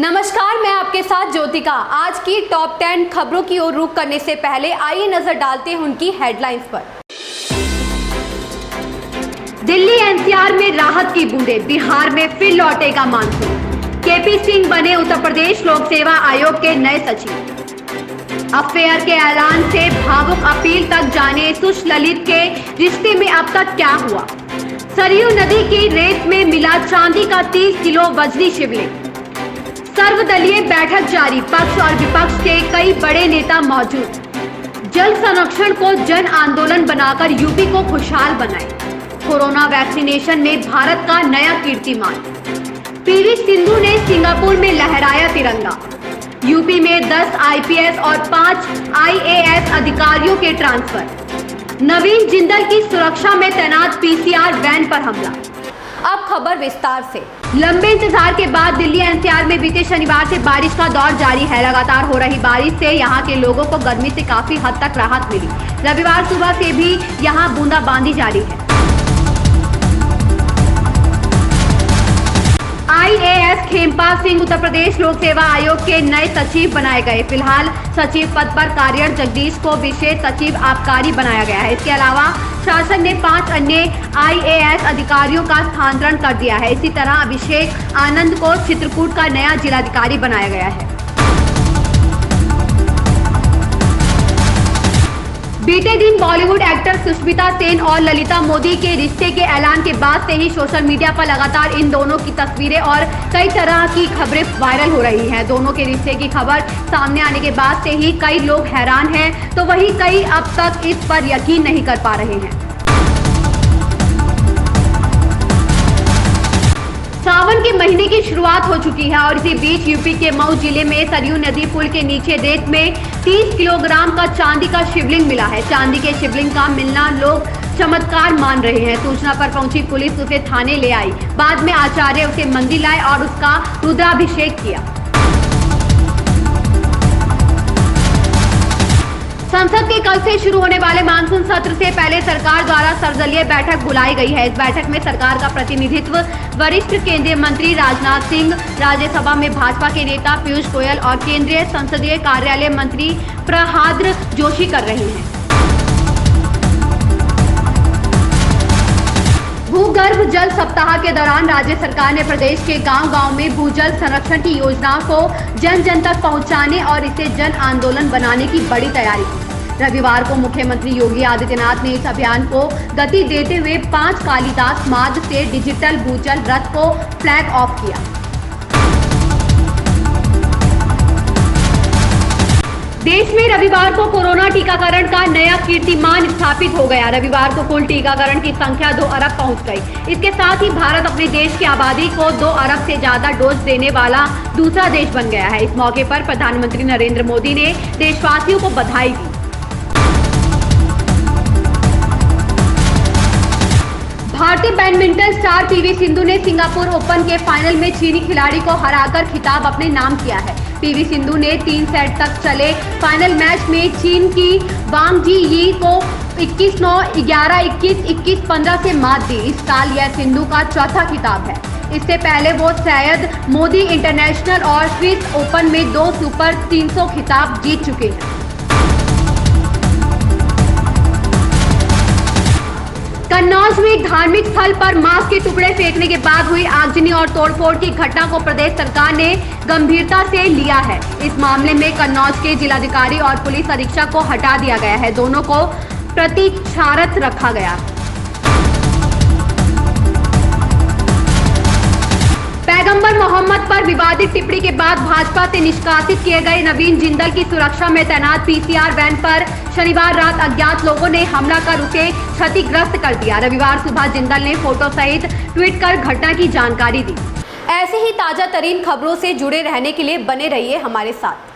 नमस्कार, मैं आपके साथ ज्योतिका। आज की टॉप 10 खबरों की ओर रुख करने से पहले आइए नजर डालते हैं उनकी हेडलाइंस पर। दिल्ली एनसीआर में राहत की बूंदें, बिहार में फिर लौटेगा मानसून। केपी सिंह बने उत्तर प्रदेश लोक सेवा आयोग के नए सचिव। अफेयर के ऐलान से भावुक अपील तक जाने सुशललित के रिश्ते में अब तक क्या हुआ। सरयू नदी की रेत में मिला चांदी का 30 किलो वजनी शिवलिंग। सर्वदलीय बैठक जारी, पक्ष और विपक्ष के कई बड़े नेता मौजूद। जल संरक्षण को जन आंदोलन बनाकर यूपी को खुशहाल बनाए। कोरोना वैक्सीनेशन में भारत का नया कीर्तिमान। पीवी सिंधु ने सिंगापुर में लहराया तिरंगा। यूपी में 10 आईपीएस और 5 आईएएस अधिकारियों के ट्रांसफर। नवीन जिंदल की सुरक्षा में तैनात पीसीआर वैन पर हमला। अब खबर विस्तार से। लंबे इंतजार के बाद दिल्ली एनसीआर में बीते शनिवार से बारिश का दौर जारी है। लगातार हो रही बारिश से यहां के लोगों को गर्मी से काफी हद तक राहत मिली। रविवार सुबह से भी यहां बूंदाबांदी जारी है। आईएएस खेमपाल सिंह उत्तर प्रदेश लोक सेवा आयोग के नए सचिव बनाए गए। फिलहाल सचिव पद पर कार्यरत जगदीश को विशेष सचिव आबकारी बनाया गया है। इसके अलावा शासन ने 5 अन्य आईएएस अधिकारियों का स्थानांतरण कर दिया है। इसी तरह अभिषेक आनंद को चित्रकूट का नया जिलाधिकारी बनाया गया है। बीते दिन बॉलीवुड एक्टर सुष्मिता सेन और ललिता मोदी के रिश्ते के ऐलान के बाद से ही सोशल मीडिया पर लगातार इन दोनों की तस्वीरें और कई तरह की खबरें वायरल हो रही हैं। दोनों के रिश्ते की खबर सामने आने के बाद से ही कई लोग हैरान हैं, तो वहीं कई अब तक इस पर यकीन नहीं कर पा रहे हैं। सावन के महीने की शुरुआत हो चुकी है और इसी बीच यूपी के मऊ जिले में सरयू नदी पुल के नीचे रेत में 30 किलोग्राम का चांदी का शिवलिंग मिला है। चांदी के शिवलिंग का मिलना लोग चमत्कार मान रहे हैं। सूचना पर पहुंची पुलिस उसे थाने ले आई। बाद में आचार्य उसे मंदिर लाए और उसका रुद्राभिषेक किया। संसद के कल से शुरू होने वाले मानसून सत्र से पहले सरकार द्वारा सर्वदलीय बैठक बुलाई गई है। इस बैठक में सरकार का प्रतिनिधित्व वरिष्ठ केंद्रीय मंत्री राजनाथ सिंह, राज्यसभा में भाजपा के नेता पीयूष गोयल और केंद्रीय संसदीय कार्यालय मंत्री प्रह्लाद जोशी कर रहे हैं। भूगर्भ जल सप्ताह के दौरान राज्य सरकार ने प्रदेश के गांव-गांव में भूजल संरक्षण की योजनाओं को जन जन तक पहुंचाने और इसे जन आंदोलन बनाने की बड़ी तैयारी की। रविवार को मुख्यमंत्री योगी आदित्यनाथ ने इस अभियान को गति देते हुए 5 कालिदास मार्ग से डिजिटल भूजल रथ को फ्लैग ऑफ किया। देश में रविवार को कोरोना टीकाकरण का नया कीर्तिमान स्थापित हो गया। रविवार को कुल टीकाकरण की संख्या 2 अरब पहुंच गई। इसके साथ ही भारत अपने देश की आबादी को 2 अरब से ज्यादा डोज देने वाला दूसरा देश बन गया है। इस मौके पर प्रधानमंत्री नरेंद्र मोदी ने देशवासियों को बधाई दी। भारतीय बैडमिंटन स्टार पीवी सिंधु ने सिंगापुर ओपन के फाइनल में चीनी खिलाड़ी को हराकर खिताब अपने नाम किया है। पीवी सिंधु ने 3 सेट तक चले फाइनल मैच में चीन की वांग जी यी को 21-9, 11-21, 21-15 से मात दी। इस साल यह सिंधु का चौथा खिताब है। इससे पहले वो सैयद मोदी इंटरनेशनल और स्विस ओपन में 2 सुपर 300 खिताब जीत चुके हैं। कन्नौज में एक धार्मिक स्थल पर मांस के टुकड़े फेंकने के बाद हुई आगजनी और तोड़फोड़ की घटना को प्रदेश सरकार ने गंभीरता से लिया है। इस मामले में कन्नौज के जिलाधिकारी और पुलिस अधीक्षक को हटा दिया गया है। दोनों को प्रतीक्षारत रखा गया। पैगंबर मोहम्मद पर विवादित टिप्पणी के बाद भाजपा से निष्कासित किए गए नवीन जिंदल की सुरक्षा में तैनात पीसीआर वैन पर शनिवार रात अज्ञात लोगों ने हमला कर उसे क्षतिग्रस्त कर दिया। रविवार सुबह जिंदल ने फोटो सहित ट्वीट कर घटना की जानकारी दी। ऐसे ही ताजा तरीन खबरों से जुड़े रहने के लिए बने रहिए हमारे साथ।